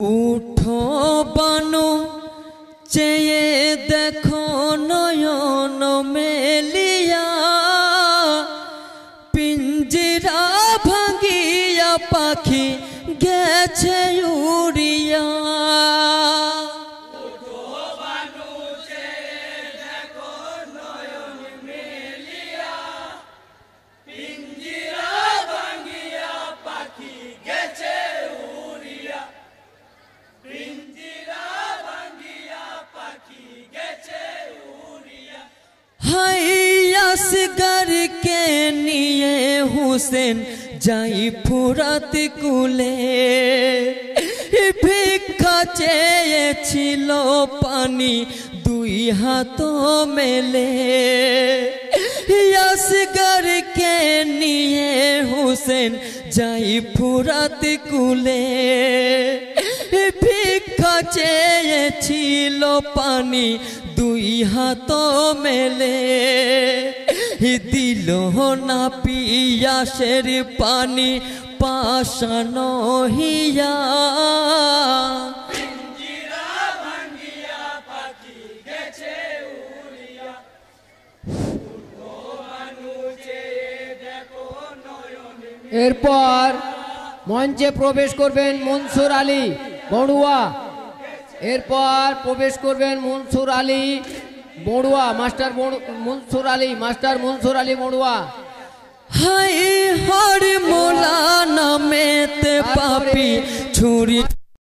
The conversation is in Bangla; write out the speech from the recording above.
উঠো বানো চেয়ে দেখো নয়ন মেলিয়া, পিঞ্জিরা ভাঙিয়া পাখি গেছে উড়িয়া। असगर के निये हुसैन जाई फुरात कुले, भिक्षा চেয়েছিল पानी दुई हाथों मेले। असगर के निये हुसैन जाई फुरात कुले, भिक्षा চেয়েছিল पानी दुई हाथों मेले। दिल ना पियासेर पानी पाशानो हिया, এরপর মঞ্চে প্রবেশ করবেন মনসুর আলী বড়ুয়া। এরপর প্রবেশ করবেন মনসুর আলী বড়ুয়া, মাস্টার মনসুর আলী বড়ুয়া। হাই হর মোলা নামেতে পাপি ছুরি